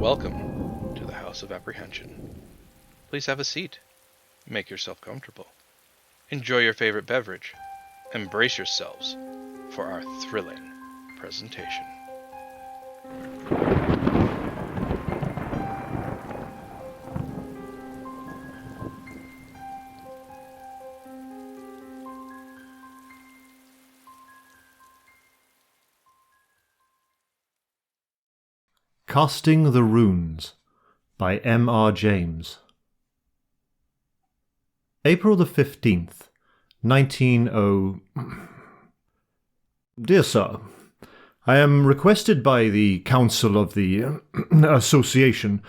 Welcome to the House of Apprehension. Please have a seat. Make yourself comfortable. Enjoy your favorite beverage. Embrace yourselves for our thrilling presentation. Casting the Runes by M.R. James. April the 15th, 19 Dear Sir, I am requested by the Council of the Association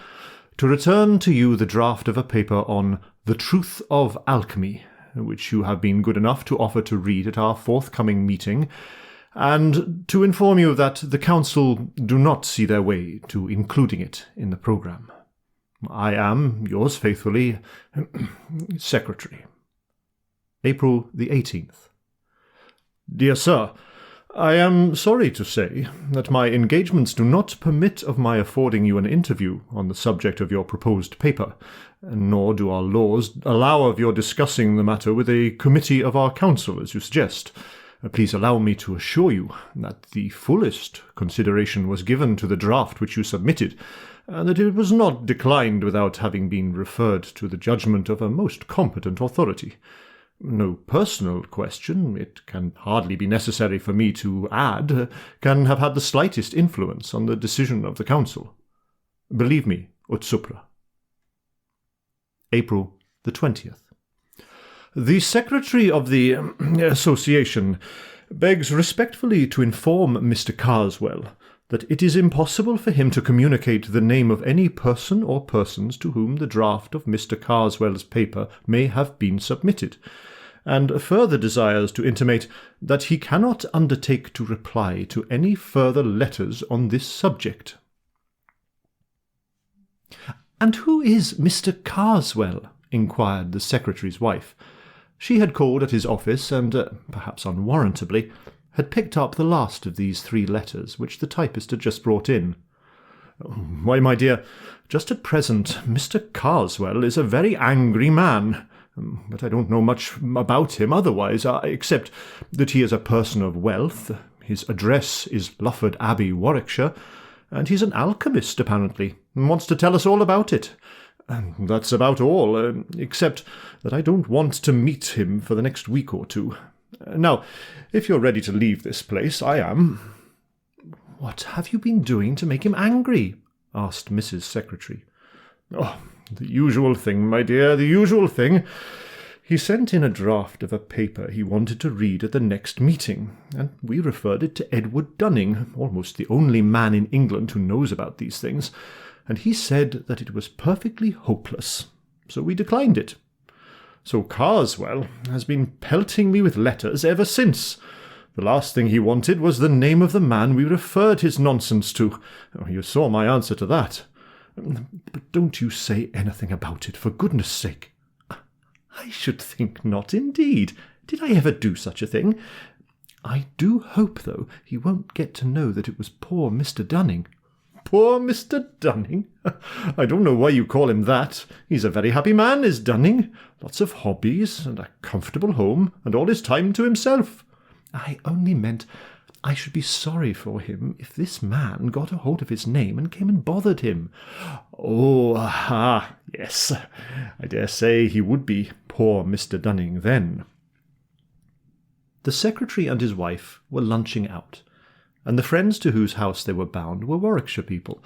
to return to you the draft of a paper on the truth of alchemy, which you have been good enough to offer to read at our forthcoming meeting, and to inform you that the Council do not see their way to including it in the programme. I am, yours faithfully, Secretary. April the 18th. Dear Sir, I am sorry to say that my engagements do not permit of my affording you an interview on the subject of your proposed paper, nor do our laws allow of your discussing the matter with a committee of our Council, as you suggest. Please allow me to assure you that the fullest consideration was given to the draft which you submitted, and that it was not declined without having been referred to the judgment of a most competent authority. No personal question, it can hardly be necessary for me to add, can have had the slightest influence on the decision of the Council. Believe me, ut supra. April the 20th. The Secretary of the Association begs respectfully to inform Mr. Carswell that it is impossible for him to communicate the name of any person or persons to whom the draft of Mr. Carswell's paper may have been submitted, and further desires to intimate that he cannot undertake to reply to any further letters on this subject. "And who is Mr. Carswell?" inquired the Secretary's wife. She had called at his office and, perhaps unwarrantably, had picked up the last of these 3 letters which the typist had just brought in. "Why, my dear, just at present Mr. Carswell is a very angry man, but I don't know much about him otherwise, except that he is a person of wealth, his address is Lufford Abbey, Warwickshire, and he's an alchemist, apparently, and wants to tell us all about it. And that's about all, except that I don't want to meet him for the next week or 2. Now, if you're ready to leave this place, I am." "What have you been doing to make him angry?" asked Mrs. Secretary. "Oh, the usual thing, my dear, the usual thing. He sent in a draft of a paper he wanted to read at the next meeting, and we referred it to Edward Dunning, almost the only man in England who knows about these things, and he said that it was perfectly hopeless, so we declined it. So Carswell has been pelting me with letters ever since. The last thing he wanted was the name of the man we referred his nonsense to. You saw my answer to that. But don't you say anything about it, for goodness sake." "I should think not, indeed. Did I ever do such a thing? I do hope, though, he won't get to know that it was poor Mr. Dunning." "Poor Mr. Dunning? I don't know why you call him that. He's a very happy man, is Dunning. Lots of hobbies, and a comfortable home, and all his time to himself." "I only meant I should be sorry for him if this man got a hold of his name and came and bothered him." Yes, I dare say he would be poor Mr. Dunning then." The Secretary and his wife were lunching out, and the friends to whose house they were bound were Warwickshire people,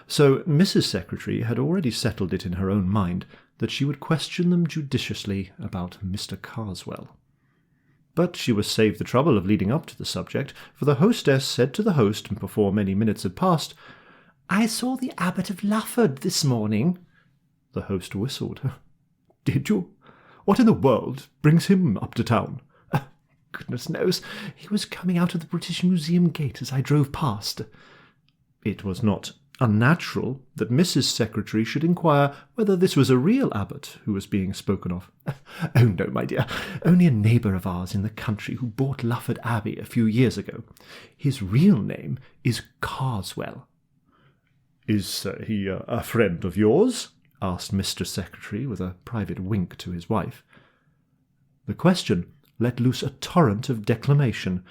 so Mrs. Secretary had already settled it in her own mind that she would question them judiciously about Mr. Carswell. But she was saved the trouble of leading up to the subject, for the hostess said to the host before many minutes had passed, "I saw the Abbot of Lufford this morning." The host whistled. "Did you? What in the world brings him up to town?" "Goodness knows. He was coming out of the British Museum gate as I drove past." It was not unnatural that Mrs. Secretary should inquire whether this was a real abbot who was being spoken of. "Oh, no, my dear, only a neighbour of ours in the country who bought Lufford Abbey a few years ago. His real name is Carswell." "Is he a friend of yours?" asked Mr. Secretary, with a private wink to his wife. The question let loose a torrent of declamation.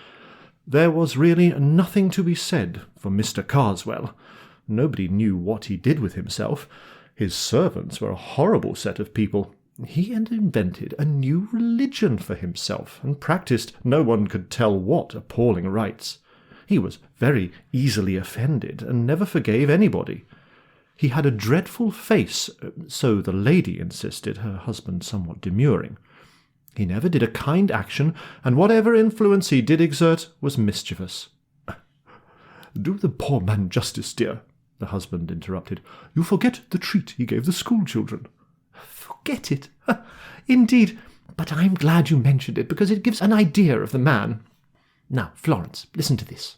There was really nothing to be said for Mr. Carswell. Nobody knew what he did with himself. His servants were a horrible set of people. He had invented a new religion for himself, and practised no one could tell what appalling rites. He was very easily offended, and never forgave anybody. He had a dreadful face, so the lady insisted, her husband somewhat demurring. He never did a kind action, and whatever influence he did exert was mischievous. "Do the poor man justice, dear," the husband interrupted. "You forget the treat he gave the school-children." "Forget it? Indeed, but I'm glad you mentioned it, because it gives an idea of the man. Now, Florence, listen to this.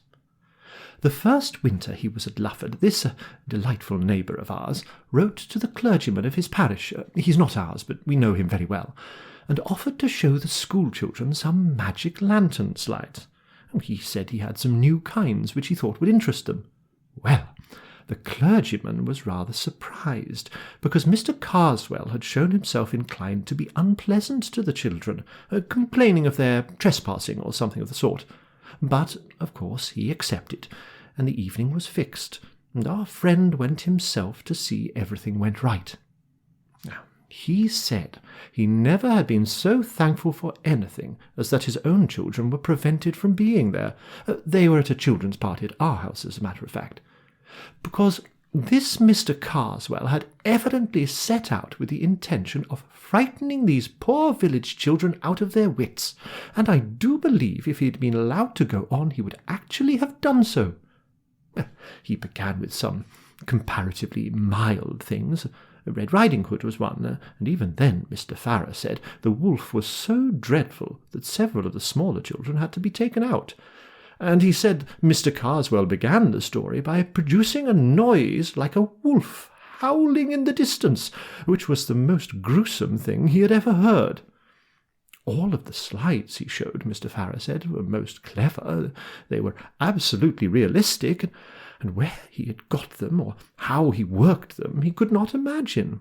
The first winter he was at Lufford, this delightful neighbour of ours wrote to the clergyman of his parish, he's not ours, but we know him very well, and offered to show the school-children some magic lantern slides. He said he had some new kinds which he thought would interest them. Well, the clergyman was rather surprised, because Mr. Carswell had shown himself inclined to be unpleasant to the children, complaining of their trespassing or something of the sort. But, of course, he accepted, and the evening was fixed, and our friend went himself to see everything went right. He said he never had been so thankful for anything as that his own children were prevented from being there. They were at a children's party at our house, as a matter of fact, because this Mr. Carswell had evidently set out with the intention of frightening these poor village children out of their wits, and I do believe if he had been allowed to go on he would actually have done so. He began with some comparatively mild things. Red Riding Hood was one, and even then, Mr. Farrar said, the wolf was so dreadful that several of the smaller children had to be taken out. And he said Mr. Carswell began the story by producing a noise like a wolf howling in the distance, which was the most gruesome thing he had ever heard. All of the slides he showed, Mr. Farrar said, were most clever. They were absolutely realistic, and where he had got them, or how he worked them, he could not imagine.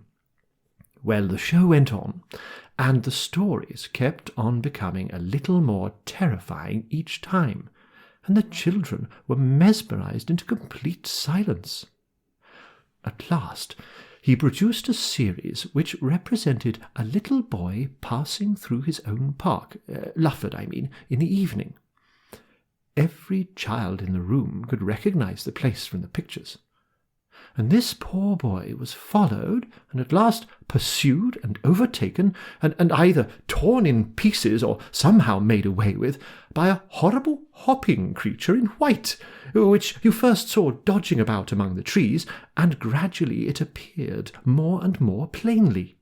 Well, the show went on, and the stories kept on becoming a little more terrifying each time, and the children were mesmerized into complete silence. At last he produced a series which represented a little boy passing through his own park, Lufford, I mean, in the evening. Every child in the room could recognize the place from the pictures. And this poor boy was followed, and at last pursued and overtaken, and either torn in pieces or somehow made away with, by a horrible hopping creature in white, which you first saw dodging about among the trees, and gradually it appeared more and more plainly.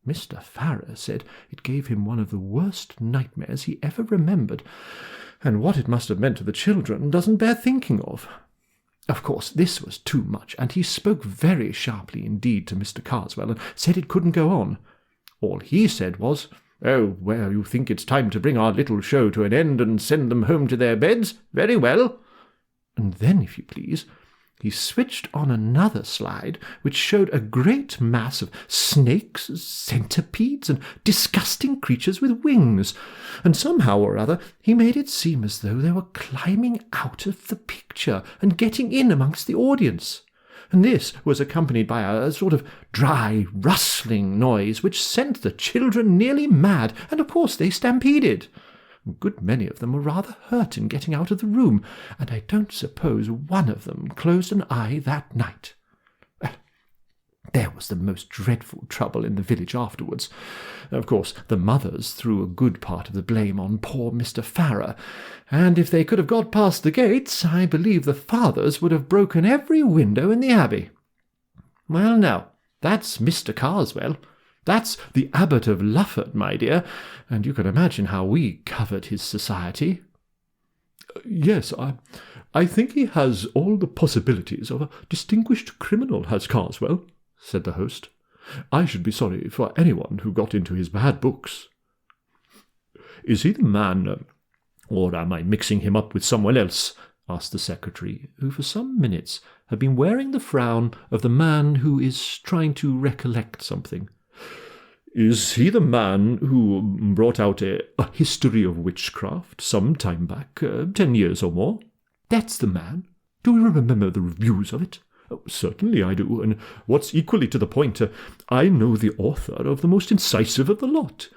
Mr. Farrar said it gave him one of the worst nightmares he ever remembered, and what it must have meant to the children doesn't bear thinking of. Of course, this was too much, and he spoke very sharply indeed to Mr. Carswell, and said it couldn't go on. All he said was, "Oh, well, you think it's time to bring our little show to an end and send them home to their beds? Very well." And then, if you please, he switched on another slide which showed a great mass of snakes, centipedes, and disgusting creatures with wings, and somehow or other he made it seem as though they were climbing out of the picture and getting in amongst the audience. And this was accompanied by a sort of dry, rustling noise which sent the children nearly mad, and of course they stampeded. A good many of them were rather hurt in getting out of the room, and I don't suppose one of them closed an eye that night. Well, there was the most dreadful trouble in the village afterwards. Of course, the mothers threw a good part of the blame on poor Mr. Farrar, and if they could have got past the gates, I believe the fathers would have broken every window in the abbey. Well, now, that's Mr. Carswell. That's the Abbot of Lufford, my dear, and you can imagine how we covered his society. Yes, I think he has all the possibilities of a distinguished criminal, has Carswell, said the host. I should be sorry for anyone who got into his bad books. Is he the man, or am I mixing him up with someone else? asked the secretary, who for some minutes had been wearing the frown of the man who is trying to recollect something. "Is he the man who brought out a history of witchcraft some time back, 10 years or more?" "That's the man. Do you remember the reviews of it?" "Certainly I do, and what's equally to the point, I know the author of the most incisive of the lot.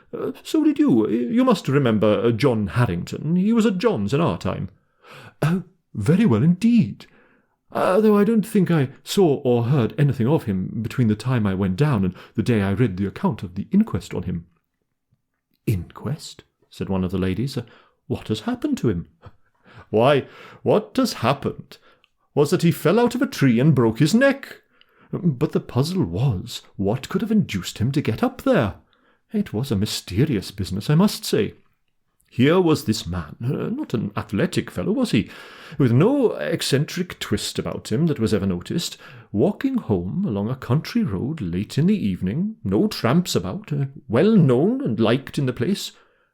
So did you. You must remember John Harrington. He was at John's in our time." "Oh, very well indeed. Though I don't think I saw or heard anything of him between the time I went down and the day I read the account of the inquest on him." "Inquest?" said one of the ladies. "What has happened to him?" "Why, what has happened was that he fell out of a tree and broke his neck. But the puzzle was, what could have induced him to get up there? It was a mysterious business, I must say. Here was this man, not an athletic fellow, was he, with no eccentric twist about him that was ever noticed, walking home along a country road late in the evening, no tramps about, well known and liked in the place,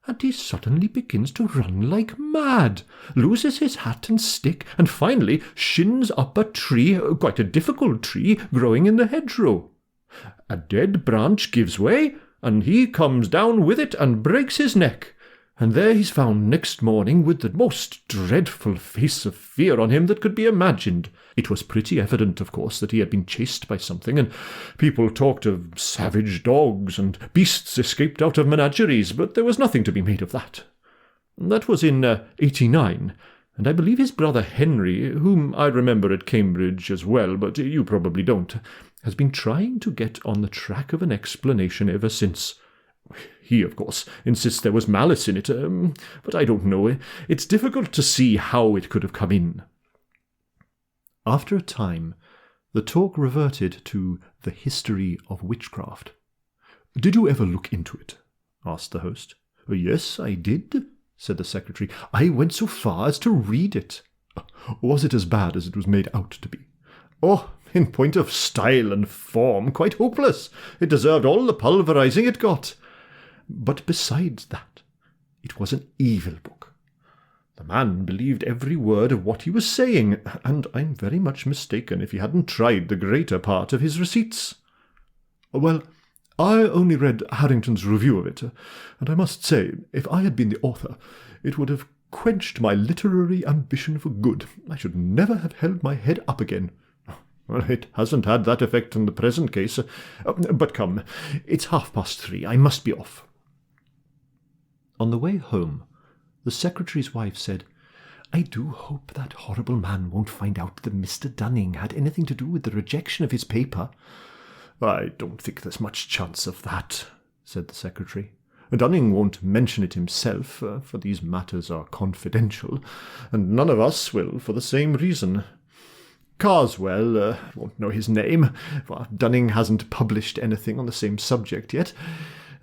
and he suddenly begins to run like mad, loses his hat and stick, and finally shins up a tree, quite a difficult tree, growing in the hedgerow. A dead branch gives way, and he comes down with it and breaks his neck. And there he's found next morning with the most dreadful face of fear on him that could be imagined. It was pretty evident, of course, that he had been chased by something, and people talked of savage dogs and beasts escaped out of menageries, but there was nothing to be made of that. That was in '89, and I believe his brother Henry, whom I remember at Cambridge as well, but you probably don't, has been trying to get on the track of an explanation ever since. He, of course, insists there was malice in it, but I don't know. It's difficult to see how it could have come in." After a time, the talk reverted to the history of witchcraft. "Did you ever look into it?" asked the host. "Yes, I did," said the secretary. "I went so far as to read it." "Was it as bad as it was made out to be?" "Oh, in point of style and form, quite hopeless. It deserved all the pulverizing it got." "But besides that, it was an evil book. The man believed every word of what he was saying, and I'm very much mistaken if he hadn't tried the greater part of his receipts." "Well, I only read Harrington's review of it, and I must say, if I had been the author, it would have quenched my literary ambition for good. I should never have held my head up again." "Well, it hasn't had that effect in the present case. But come, it's 3:30. I must be off." On the way home, the secretary's wife said, "I do hope that horrible man won't find out that Mr. Dunning had anything to do with the rejection of his paper." "I don't think there's much chance of that," said the secretary. "Dunning won't mention it himself, for these matters are confidential, and none of us will for the same reason. Carswell won't know his name, for Dunning hasn't published anything on the same subject yet.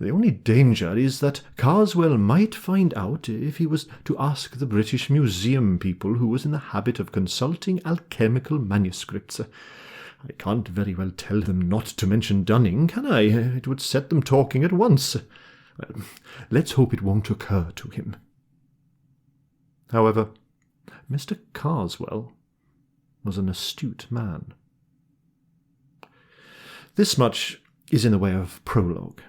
The only danger is that Carswell might find out if he was to ask the British Museum people who was in the habit of consulting alchemical manuscripts. I can't very well tell them not to mention Dunning, can I? It would set them talking at once. Well, let's hope it won't occur to him." However, Mr. Carswell was an astute man. This much is in the way of prologue.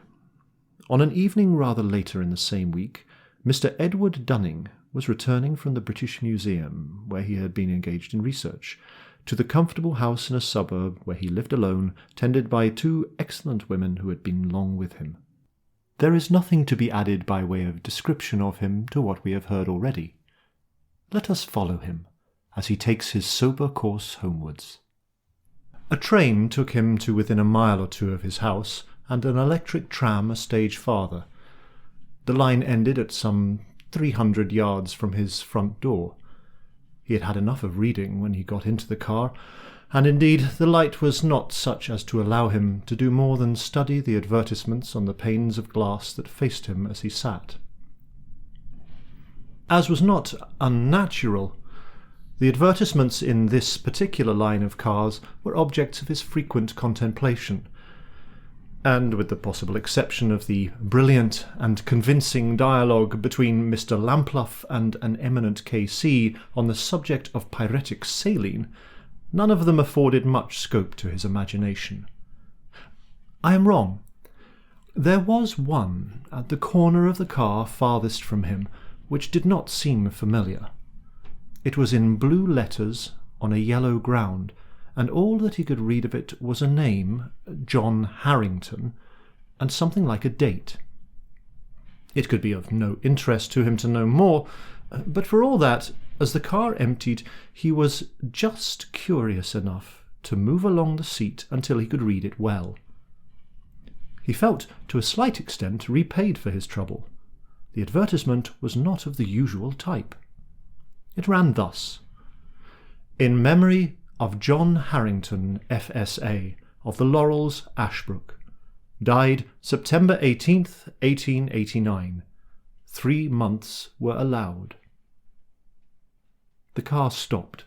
On an evening rather later in the same week, Mr. Edward Dunning was returning from the British Museum, where he had been engaged in research, to the comfortable house in a suburb where he lived alone, tended by 2 excellent women who had been long with him. There is nothing to be added by way of description of him to what we have heard already. Let us follow him as he takes his sober course homewards. A train took him to within a mile or 2 of his house, and an electric tram a stage farther. The line ended at some 300 yards from his front door. He had had enough of reading when he got into the car, and indeed the light was not such as to allow him to do more than study the advertisements on the panes of glass that faced him as he sat. As was not unnatural, the advertisements in this particular line of cars were objects of his frequent contemplation. and with the possible exception of the brilliant and convincing dialogue between Mr. Lampluff and an eminent K.C. on the subject of pyretic saline, none of them afforded much scope to his imagination. I am wrong. There was one at the corner of the car farthest from him which did not seem familiar. It was in blue letters on a yellow ground, and all that he could read of it was a name, John Harrington, and something like a date. It could be of no interest to him to know more, but for all that, as the car emptied, he was just curious enough to move along the seat until he could read it well. He felt, to a slight extent, repaid for his trouble. The advertisement was not of the usual type. It ran thus: "In memory of John Harrington, F.S.A., of the Laurels, Ashbrook. Died September 18th, 1889. 3 months were allowed." The car stopped.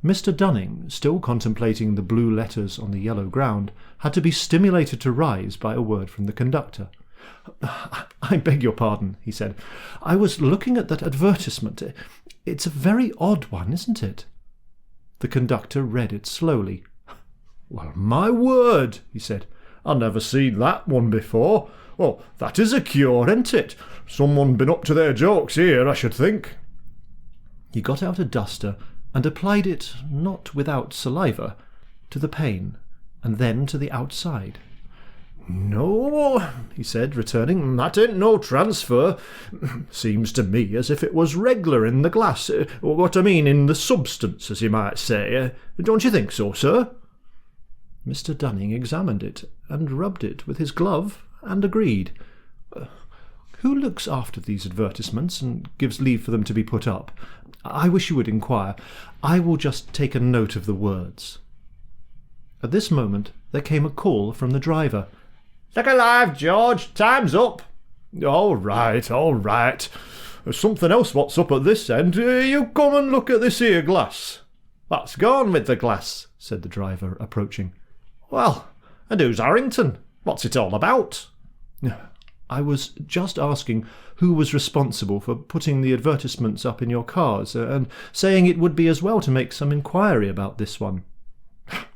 Mr. Dunning, still contemplating the blue letters on the yellow ground, had to be stimulated to rise by a word from the conductor. "I beg your pardon," he said. "I was looking at that advertisement. It's a very odd one, isn't it?" The conductor read it slowly. "Well, my word," he said. "I never seen that one before. Well, that is a cure, ain't it? Someone been up to their jokes here, I should think." He got out a duster and applied it, not without saliva, to the pane, and then to the outside. "No," he said, returning, "that ain't no transfer. Seems to me as if it was reg'lar in the glass, what I mean in the substance, as you might say. Don't you think so, sir?" Mr. Dunning examined it, and rubbed it with his glove, and agreed. "Who looks after these advertisements, and gives leave for them to be put up? I wish you would inquire. I will just take a note of the words." At this moment there came a call from the driver. "Look alive, George, time's up." All right. There's something else what's up at this end. You come and look at this here glass." "What's gone with the glass?" said the driver, approaching. "Well, and who's Harrington? What's it all about?" "I was just asking who was responsible for putting the advertisements up in your cars, and saying it would be as well to make some inquiry about this one."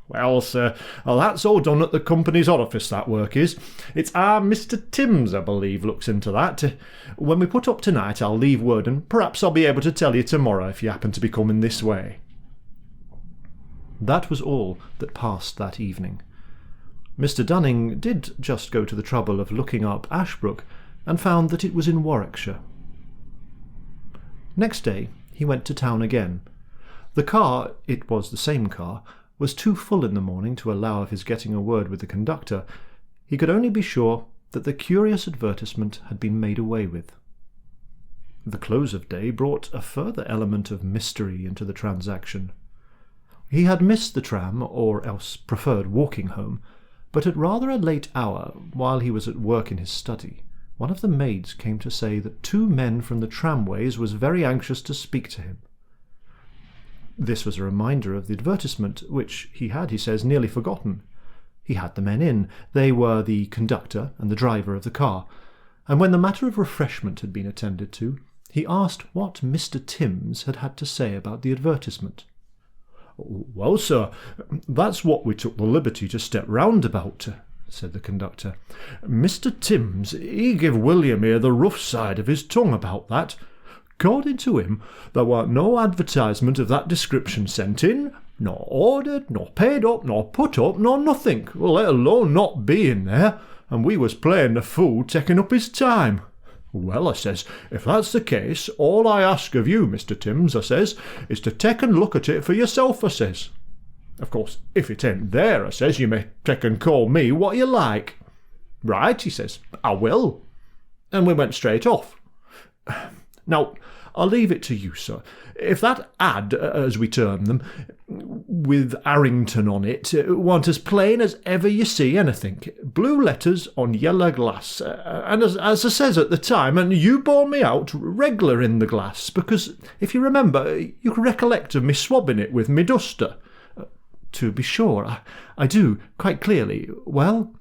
"Well, sir, that's all done at the company's office, that work is. It's our Mr. Timms, I believe, looks into that. When we put up tonight, I'll leave word, and perhaps I'll be able to tell you tomorrow if you happen to be coming this way." That was all that passed that evening. Mr. Dunning did just go to the trouble of looking up Ashbrook, and found that it was in Warwickshire. Next day he went to town again. The car, it was the same car, was too full in the morning to allow of his getting a word with the conductor. He could only be sure that the curious advertisement had been made away with. The close of day brought a further element of mystery into the transaction. He had missed the tram, or else preferred walking home, but at rather a late hour, while he was at work in his study, one of the maids came to say that 2 men from the tramways was very anxious to speak to him. This was a reminder of the advertisement, which he had, he says, nearly forgotten. He had the men in. They were the conductor and the driver of the car, and when the matter of refreshment had been attended to, he asked what Mr. Timms had had to say about the advertisement. "Well, sir, that's what we took the liberty to step round about," said the conductor. "Mr. Timms, he give William here the rough side of his tongue about that. According to him, there weren't no advertisement of that description sent in, nor ordered, nor paid up, nor put up, nor nothing, let alone not being there, and we was playing the fool taking up his time. Well, I says, if that's the case, all I ask of you, Mr. Timms, I says, is to take and look at it for yourself, I says. Of course, if it ain't there, I says, you may take and call me what you like." "Right," he says, "I will." And we went straight off. Now, I'll leave it to you, sir. If that ad, as we term them, with Harrington on it, weren't as plain as ever you see anything, blue letters on yellow glass, and as I says at the time, and you bore me out reg'lar in the glass, because, if you remember, you can recollect of me swabbing it with me duster. "To be sure, I do, quite clearly. Well?"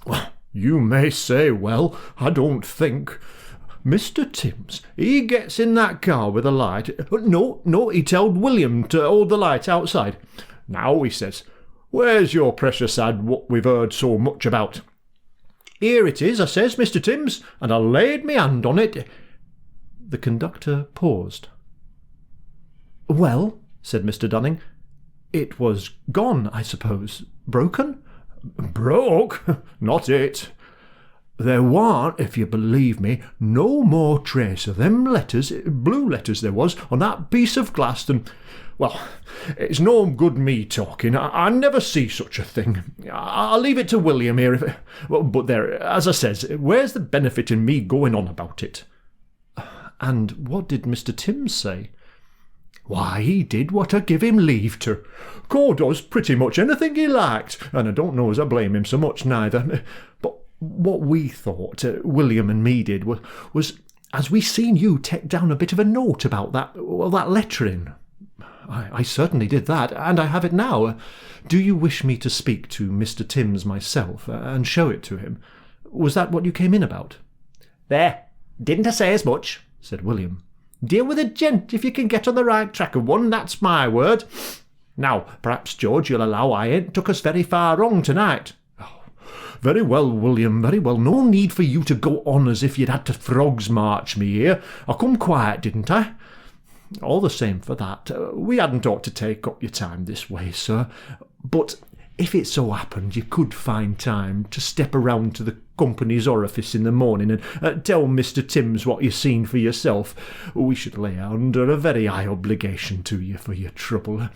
"Well, you may say well, I don't think. Mr. Timms, he gets in that car with a light. No, he told William to hold the light outside. Now, he says, where's your precious ad what we've heard so much about? Here it is, I says, Mr. Timms, and I laid me hand on it." The conductor paused. "Well," said Mr. Dunning, "it was gone, I suppose. Broken?" "Broke? Not it. There warn't, if you believe me, no more trace of them letters, blue letters there was, on that piece of glass than... Well, it's no good me talking. I never see such a thing. I'll leave it to William here. But there, as I says, where's the benefit in me going on about it?" "And what did Mr. Timms say?" "Why, he did what I give him leave to. Co does pretty much anything he liked, and I don't know as I blame him so much neither. But what we thought, William and me did, was as we seen you take down a bit of a note about that lettering." I certainly did that, and I have it now. Do you wish me to speak to Mr. Timms myself, and show it to him? Was that what you came in about?" "There, didn't I say as much?" said William. "Deal with a gent if you can get on the right track of one, that's my word. Now, perhaps, George, you'll allow I ain't took us very far wrong tonight." "Oh, very well, William, very well. No need for you to go on as if you'd had to frogs march me here. I come quiet, didn't I? All the same for that, we hadn't ought to take up your time this way, sir. But if it so happened you could find time to step around to the company's orifice in the morning and tell Mr. Timms what you seen for yourself, we should lay under a very high obligation to you for your trouble.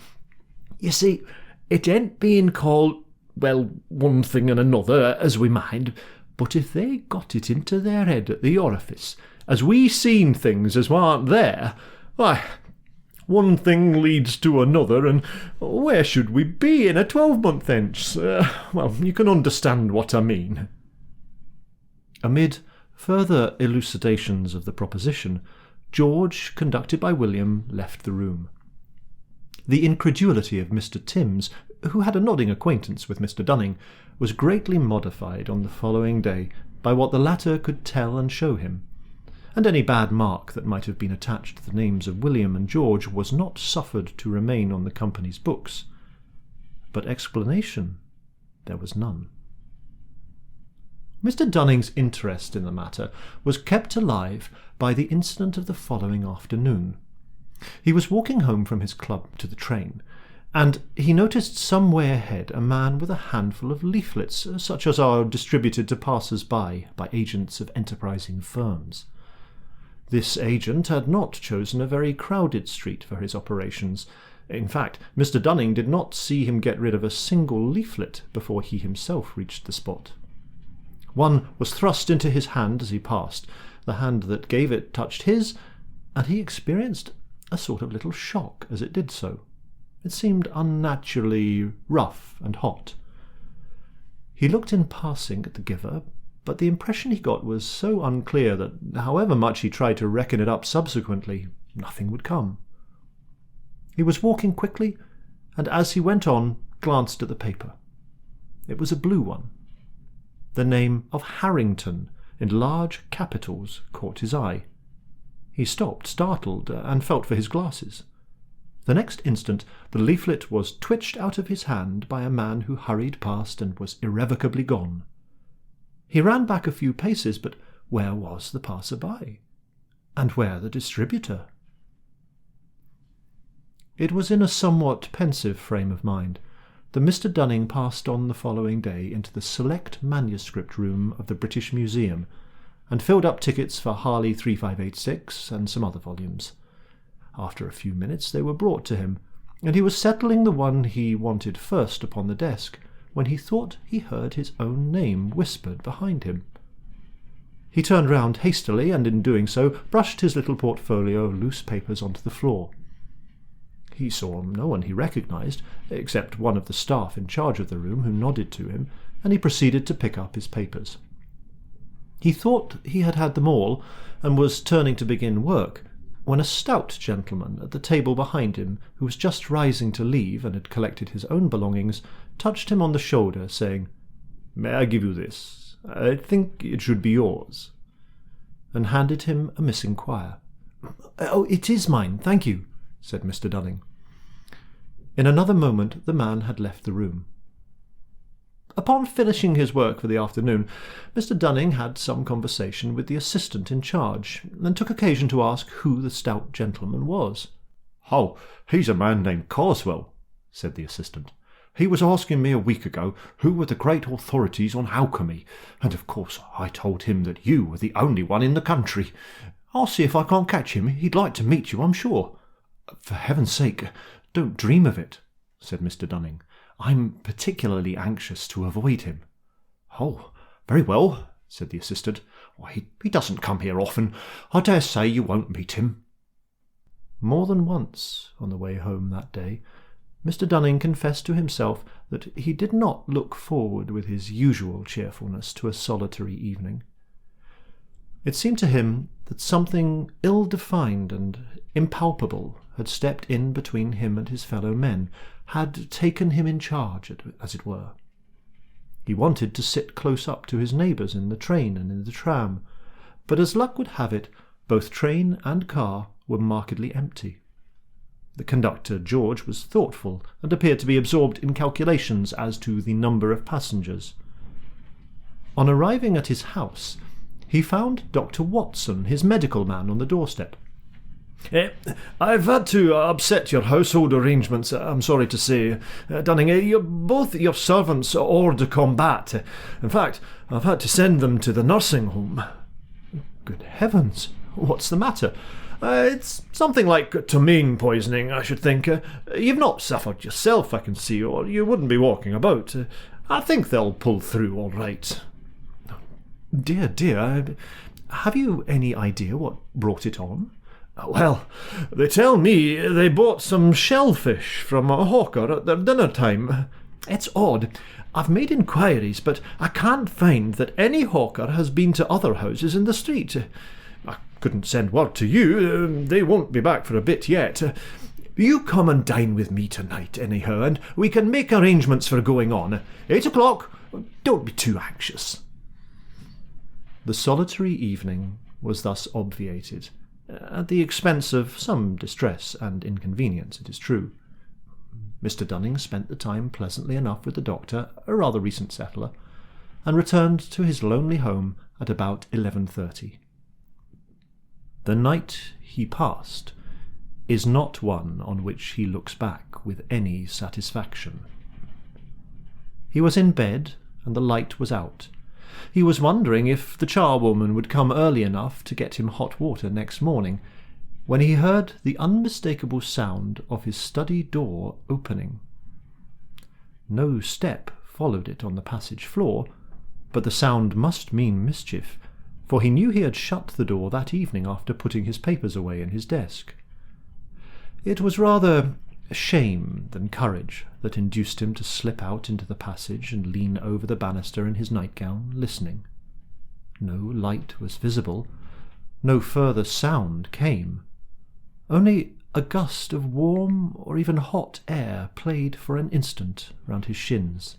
You see, it ain't being called, well, one thing and another as we mind, but if they got it into their head at the orifice as we seen things as warn't there, why, one thing leads to another, and where should we be in a 12-month hence? Well, you can understand what I mean." Amid further elucidations of the proposition, George, conducted by William, left the room. The incredulity of Mr. Timms, who had a nodding acquaintance with Mr. Dunning, was greatly modified on the following day by what the latter could tell and show him, and any bad mark that might have been attached to the names of William and George was not suffered to remain on the company's books. But explanation there was none. Mr. Dunning's interest in the matter was kept alive by the incident of the following afternoon. He was walking home from his club to the train, and he noticed some way ahead a man with a handful of leaflets, such as are distributed to passers-by by agents of enterprising firms. This agent had not chosen a very crowded street for his operations. In fact, Mr. Dunning did not see him get rid of a single leaflet before he himself reached the spot. One was thrust into his hand as he passed. The hand that gave it touched his, and he experienced a sort of little shock as it did so. It seemed unnaturally rough and hot. He looked in passing at the giver, but the impression he got was so unclear that, however much he tried to reckon it up subsequently, nothing would come. He was walking quickly, and as he went on, glanced at the paper. It was a blue one. The name of Harrington, in large capitals, caught his eye. He stopped, startled, and felt for his glasses. The next instant the leaflet was twitched out of his hand by a man who hurried past and was irrevocably gone. He ran back a few paces, but where was the passer-by? And where the distributor? It was in a somewhat pensive frame of mind that Mr. Dunning passed on the following day into the select manuscript room of the British Museum, and filled up tickets for Harley 3586 and some other volumes. After a few minutes they were brought to him, and he was settling the one he wanted first upon the desk, when he thought he heard his own name whispered behind him. He turned round hastily, and in doing so brushed his little portfolio of loose papers onto the floor. He saw no one he recognised, except one of the staff in charge of the room, who nodded to him, and he proceeded to pick up his papers. He thought he had had them all, and was turning to begin work, when a stout gentleman at the table behind him, who was just rising to leave and had collected his own belongings, touched him on the shoulder, saying, May I give you this? I think it should be yours," and handed him a missing quire. "Oh, it is mine, thank you," said Mr. Dunning. In another moment the man had left the room. Upon finishing his work for the afternoon, Mr. Dunning had some conversation with the assistant in charge, and took occasion to ask who the stout gentleman was. "Oh, he's a man named Carswell," said the assistant. "He was asking me a week ago who were the great authorities on alchemy, and of course I told him that you were the only one in the country. I'll see if I can't catch him. He'd like to meet you, I'm sure." "For heaven's sake, don't dream of it," said Mr. Dunning. "I'm particularly anxious to avoid him." "Oh, very well," said the assistant. He doesn't come here often. I dare say you won't meet him." More than once, on the way home that day, Mr. Dunning confessed to himself that he did not look forward with his usual cheerfulness to a solitary evening. It seemed to him that something ill-defined and impalpable had stepped in between him and his fellow men, had taken him in charge, as it were. He wanted to sit close up to his neighbours in the train and in the tram, but as luck would have it, both train and car were markedly empty. The conductor, George, was thoughtful, and appeared to be absorbed in calculations as to the number of passengers. On arriving at his house, he found Dr. Watson, his medical man, on the doorstep. "I've had to upset your household arrangements, I'm sorry to say, Dunning. Both your servants are hors de combat. In fact, I've had to send them to the nursing home." "Good heavens! What's the matter?" "It's something like ptomaine poisoning, I should think. You've not suffered yourself, I can see, or you wouldn't be walking about. I think they'll pull through all right." "Dear, dear, have you any idea what brought it on?" "Well, they tell me they bought some shellfish from a hawker at their dinner time. It's odd. I've made inquiries, but I can't find that any hawker has been to other houses in the street. I couldn't send word to you. They won't be back for a bit yet. You come and dine with me tonight, anyhow, and we can make arrangements for going on. 8 o'clock. Don't be too anxious." The solitary evening was thus obviated, at the expense of some distress and inconvenience, it is true. Mr. Dunning spent the time pleasantly enough with the doctor, a rather recent settler, and returned to his lonely home at about 11:30. The night he passed is not one on which he looks back with any satisfaction. He was in bed, and the light was out. He was wondering if the charwoman would come early enough to get him hot water next morning, when he heard the unmistakable sound of his study door opening. No step followed it on the passage floor, but the sound must mean mischief, for he knew he had shut the door that evening after putting his papers away in his desk. It was rather shame than courage that induced him to slip out into the passage and lean over the banister in his nightgown, listening. No light was visible, no further sound came. Only a gust of warm or even hot air played for an instant round his shins.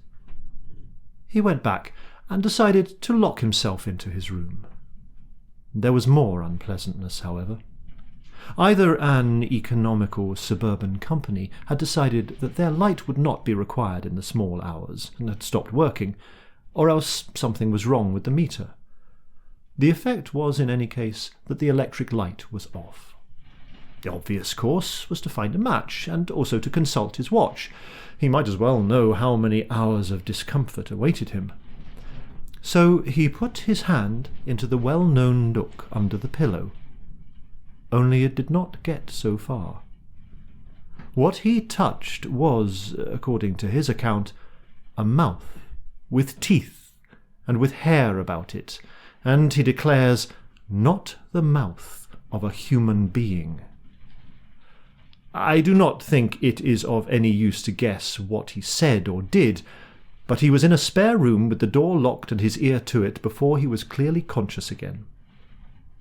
He went back and decided to lock himself into his room. There was more unpleasantness, however. Either an economical suburban company had decided that their light would not be required in the small hours and had stopped working, or else something was wrong with the meter. The effect was, in any case, that the electric light was off. The obvious course was to find a match, and also to consult his watch. He might as well know how many hours of discomfort awaited him. So he put his hand into the well-known nook under the pillow. Only it did not get so far. What he touched was, according to his account, a mouth, with teeth, and with hair about it, and, he declares, not the mouth of a human being. I do not think it is of any use to guess what he said or did, but he was in a spare room with the door locked and his ear to it before he was clearly conscious again.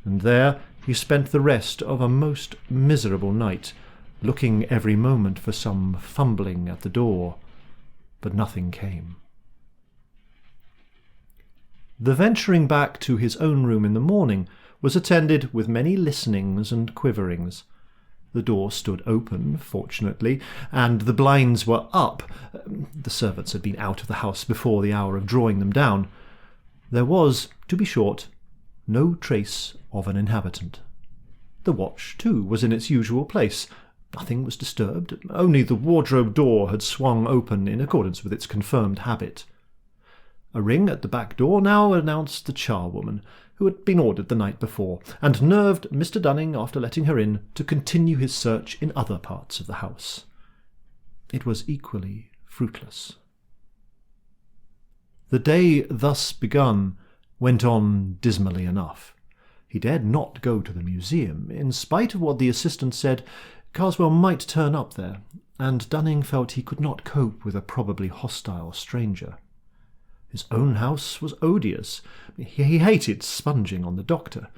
And there he spent the rest of a most miserable night, looking every moment for some fumbling at the door, but nothing came. The venturing back to his own room in the morning was attended with many listenings and quiverings. The door stood open, fortunately, and the blinds were up. The servants had been out of the house before the hour of drawing them down. There was, to be short, no trace of an inhabitant. The watch, too, was in its usual place. Nothing was disturbed, only the wardrobe door had swung open in accordance with its confirmed habit. A ring at the back door now announced the charwoman, who had been ordered the night before, and nerved Mr. Dunning, after letting her in, to continue his search in other parts of the house. It was equally fruitless. The day thus begun went on dismally enough. He dared not go to the museum. In spite of what the assistant said, Carswell might turn up there, and Dunning felt he could not cope with a probably hostile stranger. His own house was odious. He hated sponging on the doctor.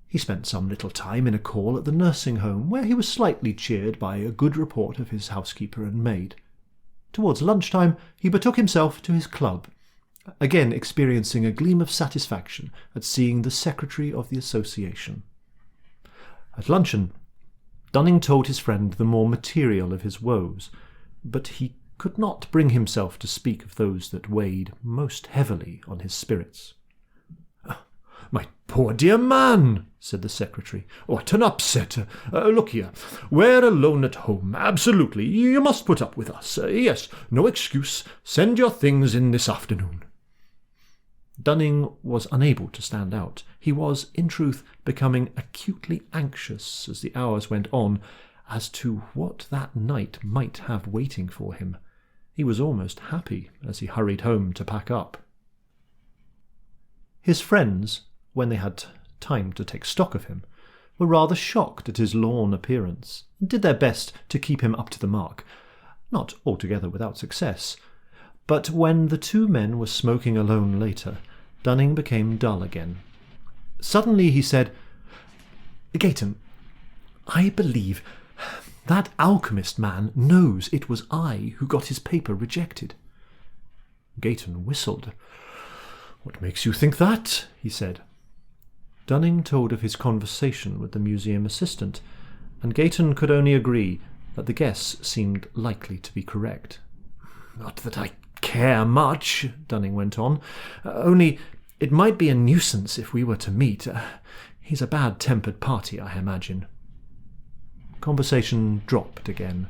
He spent some little time in a call at the nursing home, where he was slightly cheered by a good report of his housekeeper and maid. Towards lunchtime he betook himself to his club, again experiencing a gleam of satisfaction at seeing the secretary of the association. At luncheon, Dunning told his friend the more material of his woes, but he could not bring himself to speak of those that weighed most heavily on his spirits. "My poor dear man," said the secretary. "What an upset! Look here, we're alone at home. Absolutely, you must put up with us. Yes, no excuse. Send your things in this afternoon." Dunning was unable to stand out. He was, in truth, becoming acutely anxious as the hours went on as to what that night might have waiting for him. He was almost happy as he hurried home to pack up. His friends, when they had time to take stock of him, were rather shocked at his lorn appearance, and did their best to keep him up to the mark, not altogether without success. But when the two men were smoking alone later, Dunning became dull again. Suddenly he said, "Gayton, I believe that alchemist man knows it was I who got his paper rejected." Gayton whistled. "What makes you think that?" he said. Dunning told of his conversation with the museum assistant, and Gayton could only agree that the guess seemed likely to be correct. "Not that I care much," Dunning went on, "only it might be a nuisance if we were to meet. He's a bad-tempered party, I imagine." Conversation dropped again.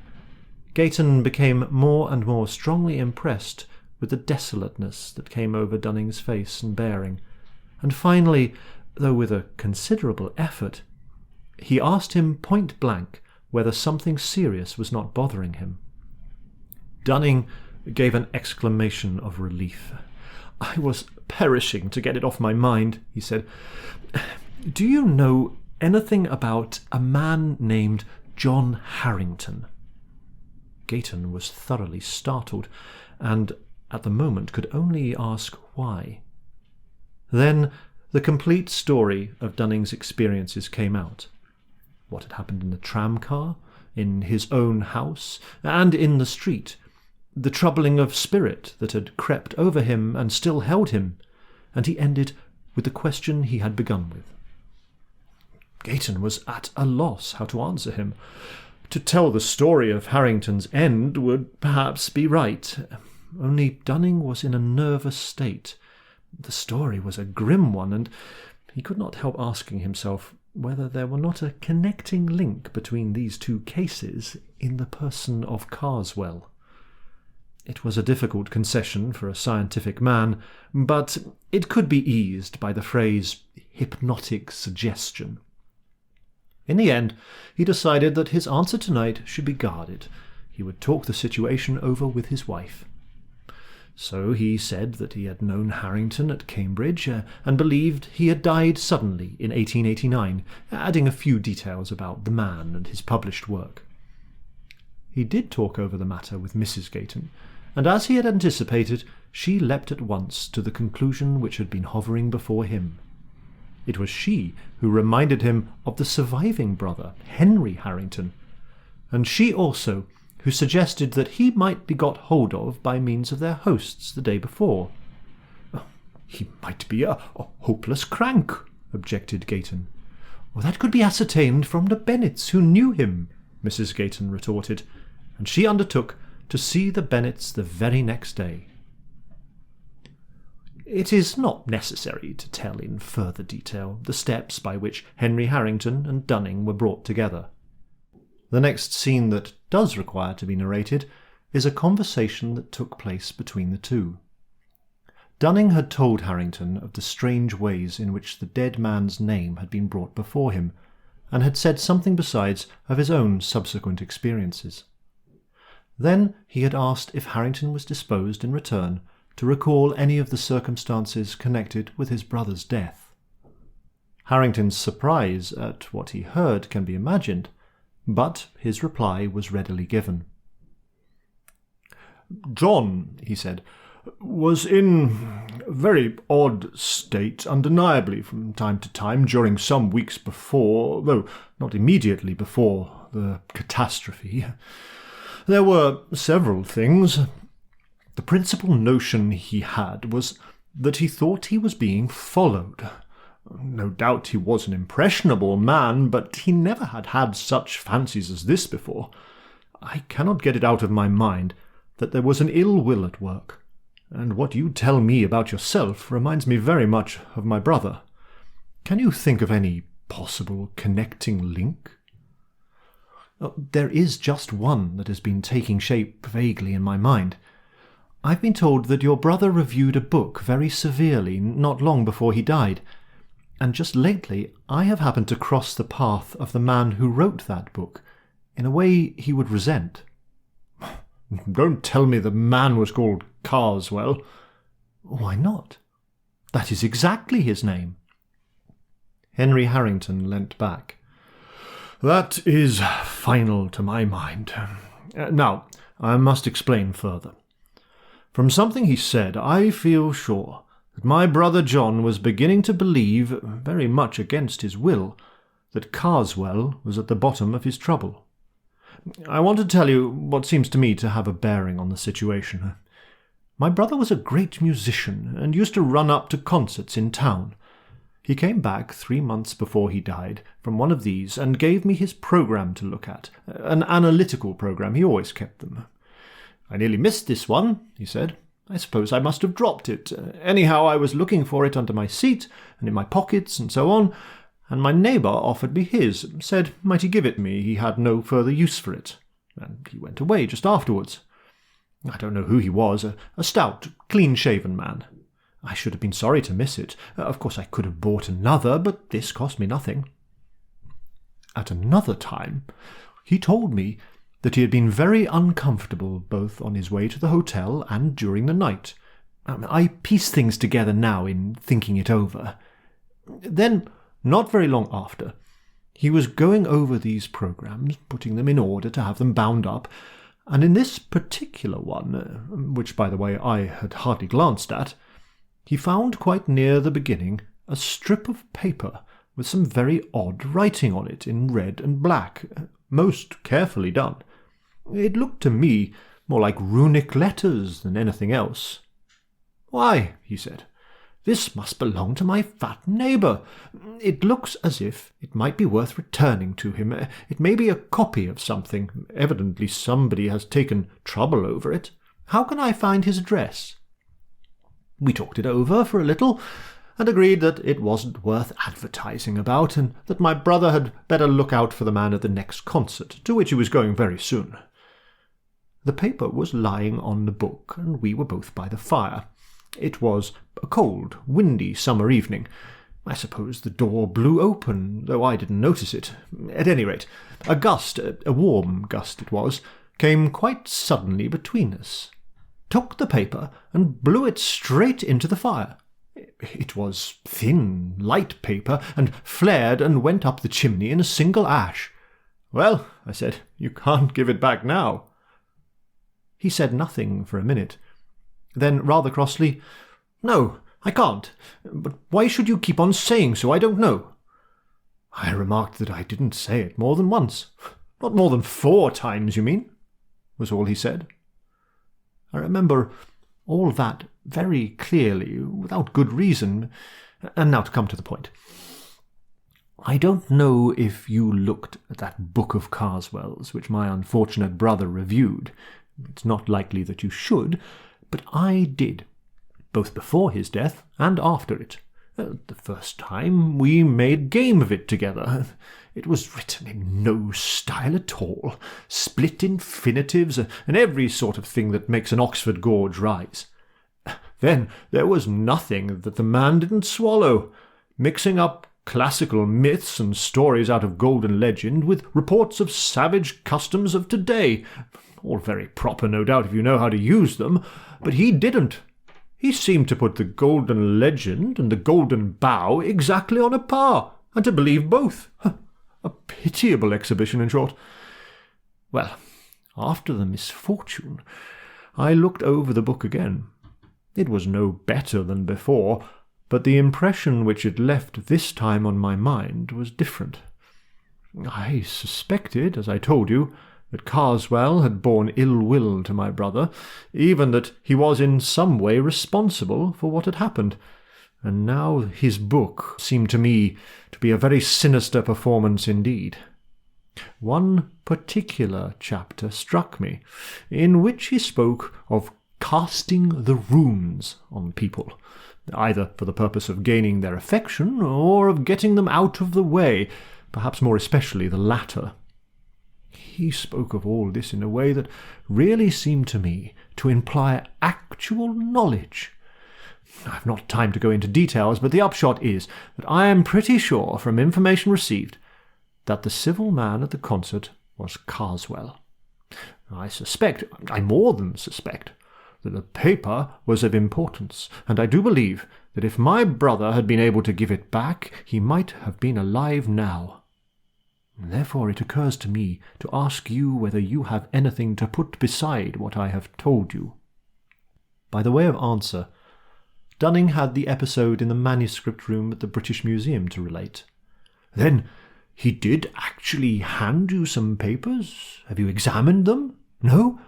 Gayton became more and more strongly impressed with the desolateness that came over Dunning's face and bearing, and finally, though with a considerable effort, he asked him point-blank whether something serious was not bothering him. Dunning gave an exclamation of relief. "I was perishing to get it off my mind," he said. "Do you know anything about a man named John Harrington?" Gayton was thoroughly startled, and at the moment could only ask why. Then the complete story of Dunning's experiences came out. What had happened in the tram-car, in his own house, and in the street, the troubling of spirit that had crept over him and still held him, and he ended with the question he had begun with. Gayton was at a loss how to answer him. To tell the story of Harrington's end would perhaps be right, only Dunning was in a nervous state. The story was a grim one, and he could not help asking himself whether there were not a connecting link between these two cases in the person of Carswell. It was a difficult concession for a scientific man, but it could be eased by the phrase hypnotic suggestion. In the end, he decided that his answer tonight should be guarded. He would talk the situation over with his wife. So he said that he had known Harrington at Cambridge, and believed he had died suddenly in 1889, adding a few details about the man and his published work. He did talk over the matter with Mrs. Gayton, and as he had anticipated, she leapt at once to the conclusion which had been hovering before him. It was she who reminded him of the surviving brother, Henry Harrington, and she also who suggested that he might be got hold of by means of their hosts the day before. He might be a hopeless crank, objected Gayton. Well, that could be ascertained from the Bennets, who knew him, Mrs. Gayton retorted, and she undertook to see the Bennets the very next day. It is not necessary to tell in further detail the steps by which Henry Harrington and Dunning were brought together. The next scene that does require to be narrated is a conversation that took place between the two. Dunning had told Harrington of the strange ways in which the dead man's name had been brought before him, and had said something besides of his own subsequent experiences. Then he had asked if Harrington was disposed in return to recall any of the circumstances connected with his brother's death. Harrington's surprise at what he heard can be imagined, but his reply was readily given. "John," he said, "was in a very odd state, undeniably, from time to time during some weeks before, though not immediately before, the catastrophe. There were several things. The principal notion he had was that he thought he was being followed. No doubt he was an impressionable man, but he never had had such fancies as this before. I cannot get it out of my mind that there was an ill will at work. And what you tell me about yourself reminds me very much of my brother. Can you think of any possible connecting link?" "There is just one that has been taking shape vaguely in my mind. I've been told that your brother reviewed a book very severely not long before he died, and just lately I have happened to cross the path of the man who wrote that book, in a way he would resent." "Don't tell me the man was called Carswell." "Why not? That is exactly his name." Henry Harrington leant back. "That is final to my mind. Now, I must explain further. From something he said, I feel sure that my brother John was beginning to believe, very much against his will, that Carswell was at the bottom of his trouble. I want to tell you what seems to me to have a bearing on the situation. My brother was a great musician, and used to run up to concerts in town. He came back 3 months before he died from one of these, and gave me his programme to look at, an analytical programme. He always kept them. I nearly missed this one, he said. I suppose I must have dropped it. Anyhow, I was looking for it under my seat, and in my pockets, and so on, and my neighbour offered me his, said might he give it me, he had no further use for it, and he went away just afterwards. I don't know who he was, a stout, clean-shaven man. I should have been sorry to miss it. Of course I could have bought another, but this cost me nothing. At another time, he told me that he had been very uncomfortable both on his way to the hotel and during the night. I piece things together now in thinking it over. Then, not very long after, he was going over these programmes, putting them in order to have them bound up, and in this particular one, which, by the way, I had hardly glanced at, he found quite near the beginning a strip of paper with some very odd writing on it in red and black, most carefully done. It looked to me more like runic letters than anything else. Why, he said, this must belong to my fat neighbour. It looks as if it might be worth returning to him. It may be a copy of something. Evidently somebody has taken trouble over it. How can I find his address? We talked it over for a little, and agreed that it wasn't worth advertising about, and that my brother had better look out for the man at the next concert, to which he was going very soon. The paper was lying on the book, and we were both by the fire. It was a cold, windy summer evening. I suppose the door blew open, though I didn't notice it. At any rate, a gust, a warm gust it was, came quite suddenly between us, took the paper, and blew it straight into the fire. It was thin, light paper, and flared and went up the chimney in a single ash. Well, I said, you can't give it back now. He said nothing for a minute. Then, rather crossly, No, I can't. But why should you keep on saying so? I don't know. I remarked that I didn't say it more than once. Not more than 4 times, you mean? Was all he said. I remember All that very clearly, without good reason. And now to come to the point. I don't know if you looked at that book of Carswell's which my unfortunate brother reviewed. It's not likely that you should, but I did, both before his death and after it. The first time we made game of it together. It was written in no style at all, split infinitives, and every sort of thing that makes an Oxford gorge rise. Then there was nothing that the man didn't swallow, mixing up classical myths and stories out of golden legend with reports of savage customs of today. All very proper, no doubt, if you know how to use them, but he didn't. He seemed to put the golden legend and the golden bough exactly on a par, and to believe both. A pitiable exhibition, in short. Well, after the misfortune, I looked over the book again. It was no better than before, but the impression which it left this time on my mind was different. I suspected, as I told you, that Carswell had borne ill will to my brother, even that he was in some way responsible for what had happened. And now his book seemed to me to be a very sinister performance indeed. One particular chapter struck me, in which he spoke of casting the runes on people, either for the purpose of gaining their affection or of getting them out of the way, perhaps more especially the latter. He spoke of all this in a way that really seemed to me to imply actual knowledge. I've not time to go into details, but the upshot is that I am pretty sure, from information received, that the civil man at the concert was Carswell. I more than suspect, that the paper was of importance, and I do believe that if my brother had been able to give it back, he might have been alive now. Therefore it occurs to me to ask you whether you have anything to put beside what I have told you. By the way of answer, Dunning had the episode in the manuscript room at the British Museum to relate. Then he did actually hand you some papers? Have you examined them? No?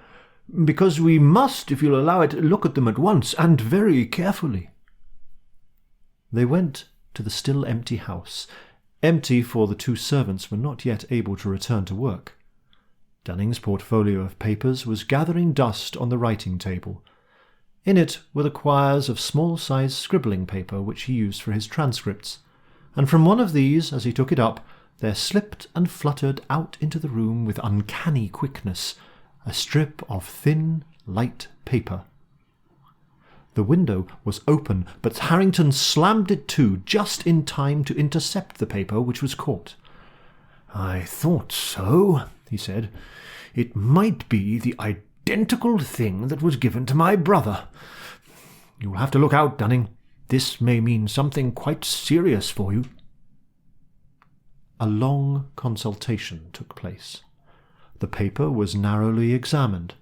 Because we must, if you'll allow it, look at them at once, and very carefully. They went to the still empty house, empty for the two servants were not yet able to return to work. Dunning's portfolio of papers was gathering dust on the writing table. In it were the quires of small-sized scribbling paper which he used for his transcripts, and from one of these, as he took it up, there slipped and fluttered out into the room with uncanny quickness a strip of thin, light paper. The window was open, but Harrington slammed it to just in time to intercept the paper which was caught. "I thought so," he said. "It might be the identical thing that was given to my brother. You'll have to look out, Dunning. This may mean something quite serious for you." A long consultation took place. The paper was narrowly examined.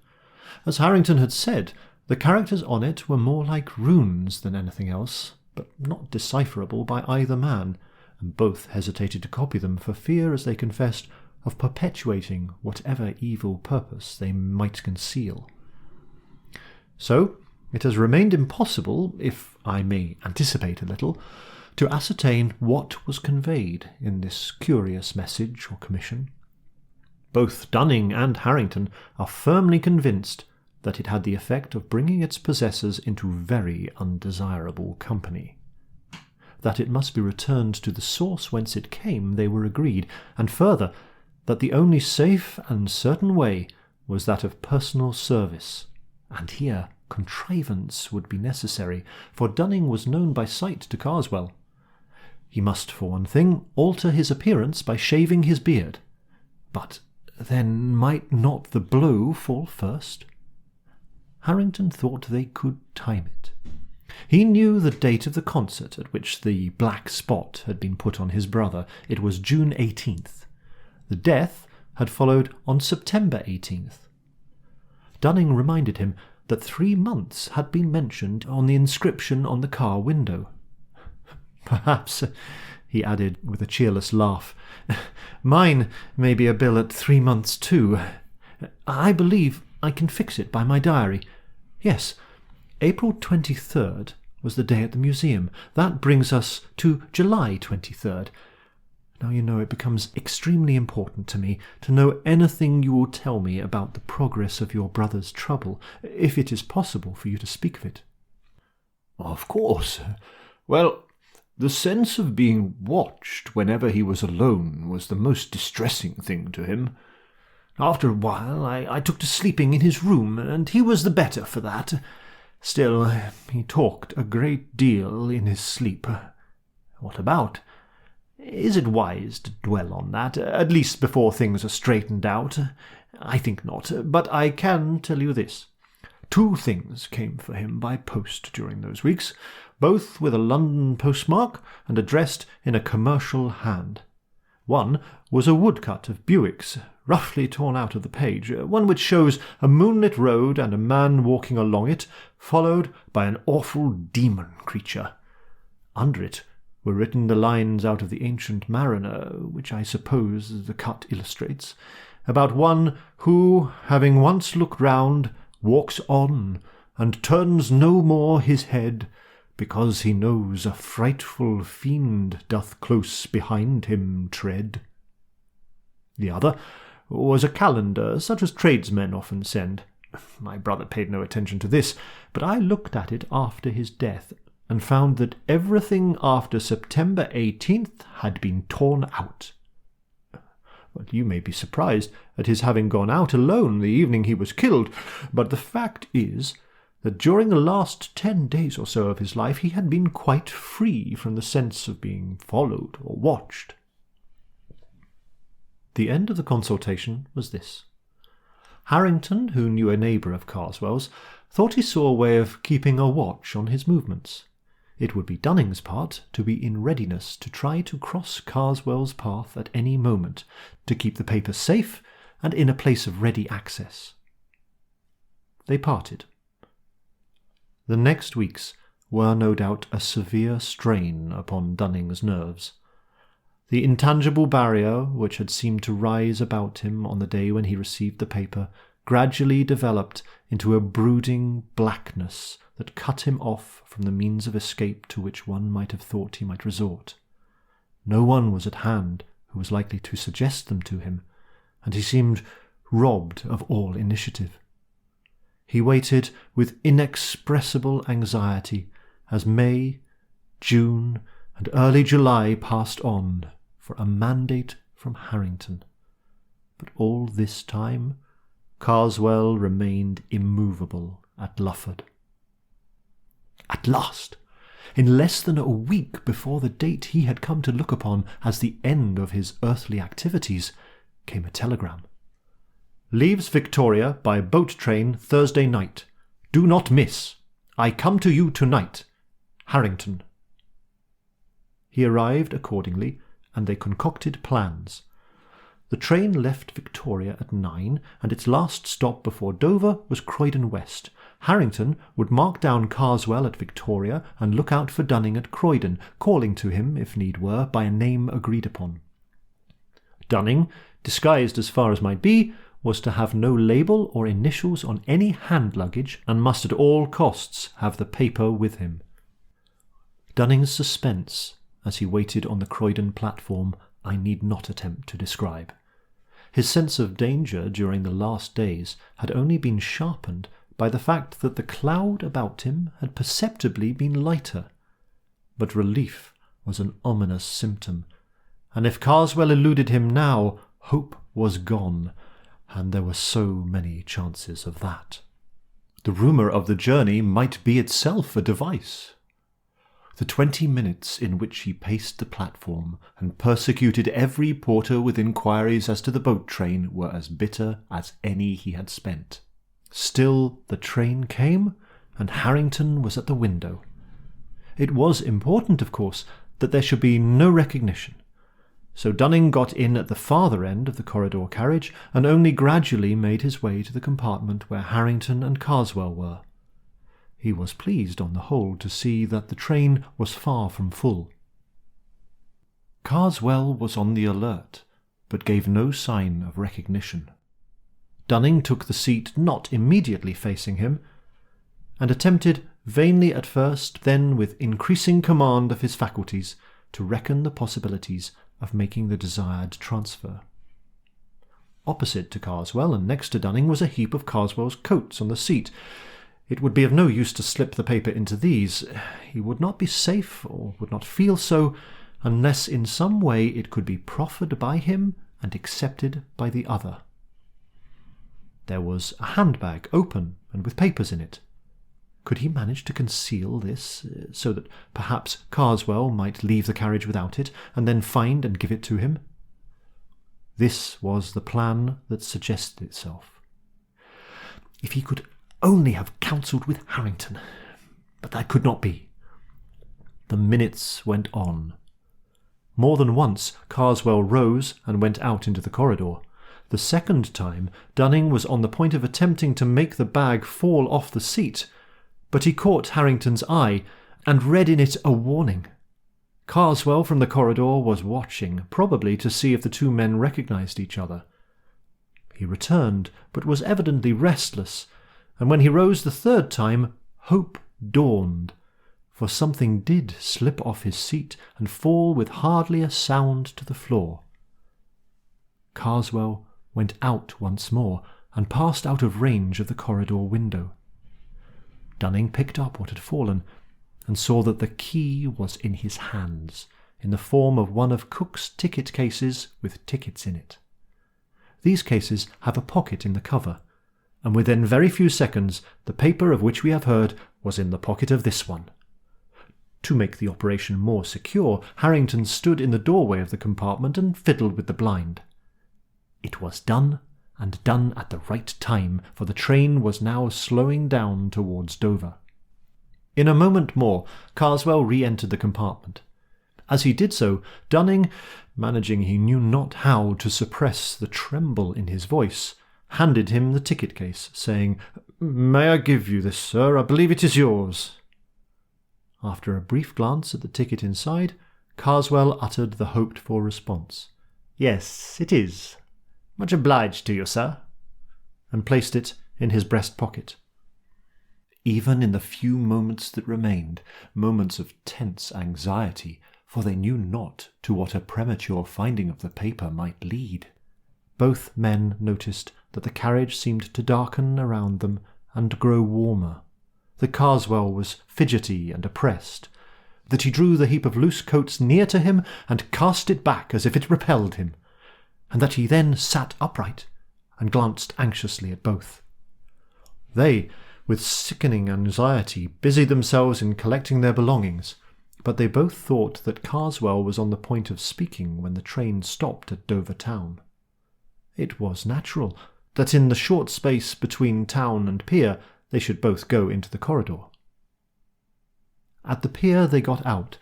As Harrington had said, the characters on it were more like runes than anything else, but not decipherable by either man, and both hesitated to copy them for fear, as they confessed, of perpetuating whatever evil purpose they might conceal. So it has remained impossible, if I may anticipate a little, to ascertain what was conveyed in this curious message or commission. Both Dunning and Harrington are firmly convinced that it had the effect of bringing its possessors into very undesirable company. That it must be returned to the source whence it came, they were agreed, and further, that the only safe and certain way was that of personal service, and here contrivance would be necessary, for Dunning was known by sight to Carswell. He must, for one thing, alter his appearance by shaving his beard. But then might not the blow fall first? Harrington thought they could time it. He knew the date of the concert at which the black spot had been put on his brother. It was June 18th. The death had followed on September 18th. Dunning reminded him that 3 months had been mentioned on the inscription on the car window. "Perhaps," he added with a cheerless laugh, "mine may be a bill at 3 months too. I believe I can fix it by my diary. Yes, April 23rd was the day at the museum. That brings us to July 23rd. Now you know it becomes extremely important to me to know anything you will tell me about the progress of your brother's trouble, if it is possible for you to speak of it. Of course. Well, the sense of being watched whenever he was alone was the most distressing thing to him. After a while I took to sleeping in his room, and he was the better for that. Still, he talked a great deal in his sleep. What about? Is it wise to dwell on that, at least before things are straightened out? I think not, but I can tell you this. 2 things came for him by post during those weeks, both with a London postmark and addressed in a commercial hand. One was a woodcut of Buick's, roughly torn out of the page, one which shows a moonlit road and a man walking along it, followed by an awful demon creature. Under it were written the lines out of the Ancient Mariner, which I suppose the cut illustrates, about one who, having once looked round, walks on, and turns no more his head, because he knows a frightful fiend doth close behind him tread. The other was a calendar, such as tradesmen often send. My brother paid no attention to this, but I looked at it after his death, and found that everything after September 18th had been torn out. Well, you may be surprised at his having gone out alone the evening he was killed, but the fact is that during the last 10 days or so of his life he had been quite free from the sense of being followed or watched. The end of the consultation was this. Harrington, who knew a neighbour of Carswell's, thought he saw a way of keeping a watch on his movements. It would be Dunning's part to be in readiness to try to cross Carswell's path at any moment, to keep the paper safe and in a place of ready access. They parted. The next weeks were no doubt a severe strain upon Dunning's nerves. The intangible barrier which had seemed to rise about him on the day when he received the paper gradually developed into a brooding blackness that cut him off from the means of escape to which one might have thought he might resort. No one was at hand who was likely to suggest them to him, and he seemed robbed of all initiative. He waited with inexpressible anxiety as May, June, and early July passed on for a mandate from Harrington. But all this time Carswell remained immovable at Lufford. At last, in less than a week before the date he had come to look upon as the end of his earthly activities, came a telegram. "Leaves Victoria by boat train Thursday night. Do not miss. I come to you tonight. Harrington." He arrived accordingly, and they concocted plans. The train left Victoria at 9, and its last stop before Dover was Croydon West. Harrington would mark down Carswell at Victoria and look out for Dunning at Croydon, calling to him, if need were, by a name agreed upon. Dunning, disguised as far as might be, was to have no label or initials on any hand luggage, and must at all costs have the paper with him. Dunning's suspense, as he waited on the Croydon platform, I need not attempt to describe. His sense of danger during the last days had only been sharpened by the fact that the cloud about him had perceptibly been lighter. But relief was an ominous symptom, and if Carswell eluded him now, hope was gone, and there were so many chances of that. The rumour of the journey might be itself a device. The 20 minutes in which he paced the platform and persecuted every porter with inquiries as to the boat train were as bitter as any he had spent. Still the train came, and Harrington was at the window. It was important, of course, that there should be no recognition. So Dunning got in at the farther end of the corridor carriage, and only gradually made his way to the compartment where Harrington and Carswell were. He was pleased on the whole to see that the train was far from full. Carswell was on the alert, but gave no sign of recognition. Dunning took the seat not immediately facing him, and attempted vainly at first, then with increasing command of his faculties, to reckon the possibilities of making the desired transfer. Opposite to Carswell and next to Dunning was a heap of Carswell's coats on the seat. It would be of no use to slip the paper into these. He would not be safe, or would not feel so, unless in some way it could be proffered by him and accepted by the other. There was a handbag, open and with papers in it. Could he manage to conceal this, so that perhaps Carswell might leave the carriage without it, and then find and give it to him? This was the plan that suggested itself. If he could only have counselled with Harrington, but that could not be. The minutes went on. More than once Carswell rose and went out into the corridor. The second time Dunning was on the point of attempting to make the bag fall off the seat, but he caught Harrington's eye and read in it a warning. Carswell from the corridor was watching, probably to see if the two men recognized each other. He returned, but was evidently restless, and when he rose the third time, hope dawned, for something did slip off his seat and fall with hardly a sound to the floor. Carswell went out once more and passed out of range of the corridor window. Dunning picked up what had fallen and saw that the key was in his hands, in the form of one of Cook's ticket cases with tickets in it. These cases have a pocket in the cover, and within very few seconds the paper of which we have heard was in the pocket of this one. To make the operation more secure, Harrington stood in the doorway of the compartment and fiddled with the blind. It was done, and done at the right time, for the train was now slowing down towards Dover. In a moment more, Carswell re-entered the compartment. As he did so, Dunning, managing he knew not how to suppress the tremble in his voice, handed him the ticket case, saying, "May I give you this, sir? I believe it is yours." After a brief glance at the ticket inside, Carswell uttered the hoped-for response. "Yes, it is. Much obliged to you, sir," and placed it in his breast pocket. Even in the few moments that remained, moments of tense anxiety, for they knew not to what a premature finding of the paper might lead, both men noticed that the carriage seemed to darken around them and grow warmer, that Carswell was fidgety and oppressed, that he drew the heap of loose coats near to him and cast it back as if it repelled him, and that he then sat upright and glanced anxiously at both. They, with sickening anxiety, busied themselves in collecting their belongings, but they both thought that Carswell was on the point of speaking when the train stopped at Dover town. It was natural that in the short space between town and pier they should both go into the corridor. At the pier they got out,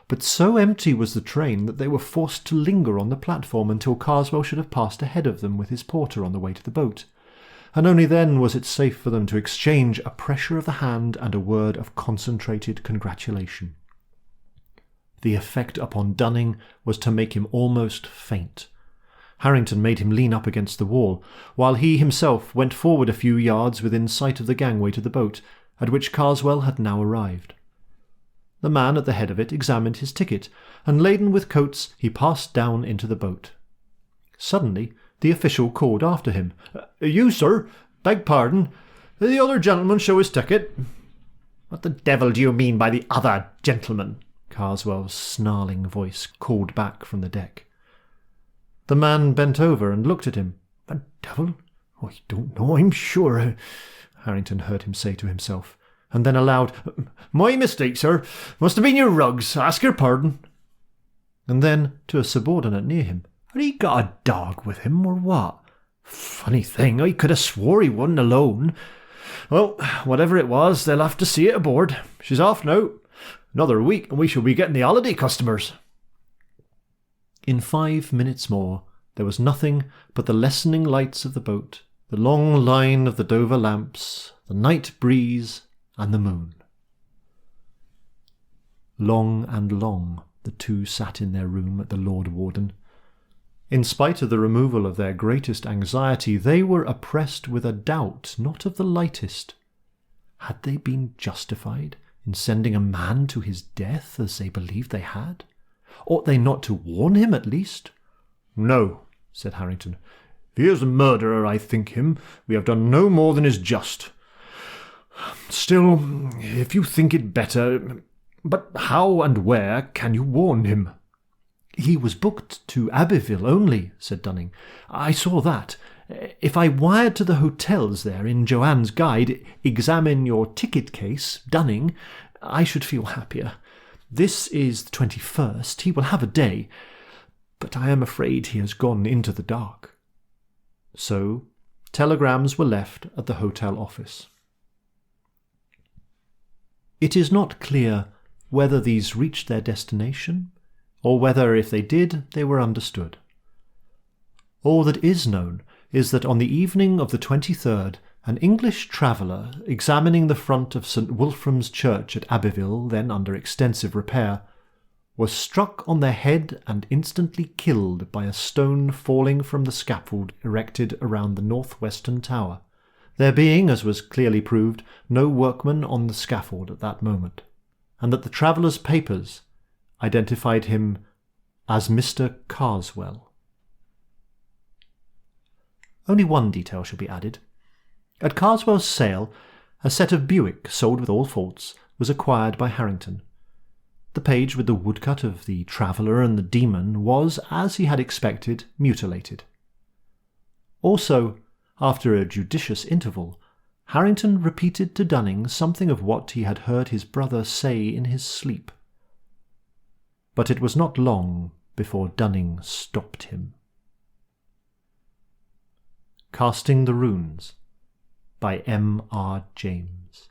but so empty was the train that they were forced to linger on the platform until Carswell should have passed ahead of them with his porter on the way to the boat, and only then was it safe for them to exchange a pressure of the hand and a word of concentrated congratulation. The effect upon Dunning was to make him almost faint. Harrington made him lean up against the wall, while he himself went forward a few yards within sight of the gangway to the boat, at which Carswell had now arrived. The man at the head of it examined his ticket, and laden with coats he passed down into the boat. Suddenly the official called after him, "You, sir, beg pardon. The other gentleman show his ticket." "What the devil do you mean by the other gentleman?" Carswell's snarling voice called back from the deck. The man bent over and looked at him. "The devil? I don't know, I'm sure," Harrington heard him say to himself, and then aloud, "My mistake, sir. Must have been your rugs. Ask your pardon." And then, to a subordinate near him, "Had he got a dog with him, or what? Funny thing, I could have swore he wasn't alone. Well, whatever it was, they'll have to see it aboard. She's off now. Another week, and we shall be getting the holiday customers." In 5 minutes more, there was nothing but the lessening lights of the boat, the long line of the Dover lamps, the night breeze, and the moon. Long and long the two sat in their room at the Lord Warden. In spite of the removal of their greatest anxiety, they were oppressed with a doubt not of the lightest. Had they been justified in sending a man to his death as they believed they had? Ought they not to warn him at least? No, said Harrington. If he is a murderer, I think him, we have done no more than is just. Still, if you think it better... But how and where can you warn him? He was booked to Abbeville only, said Dunning. I saw that. If I wired to the hotels there in Joanne's guide, examine your ticket case, Dunning, I should feel happier. This is the 21st. He will have a day. But I am afraid he has gone into the dark. So, telegrams were left at the hotel office. It is not clear whether these reached their destination, or whether, if they did, they were understood. All that is known is that on the evening of the 23rd, an English traveller, examining the front of St. Wolfram's Church at Abbeville, then under extensive repair, was struck on the head and instantly killed by a stone falling from the scaffold erected around the northwestern tower, there being, as was clearly proved, no workman on the scaffold at that moment, and that the traveller's papers identified him as Mr. Carswell. Only one detail shall be added. At Carswell's sale, a set of Buick, sold with all faults, was acquired by Harrington. The page with the woodcut of the traveller and the demon was, as he had expected, mutilated. Also, after a judicious interval, Harrington repeated to Dunning something of what he had heard his brother say in his sleep. But it was not long before Dunning stopped him. Casting the Runes by M. R. James.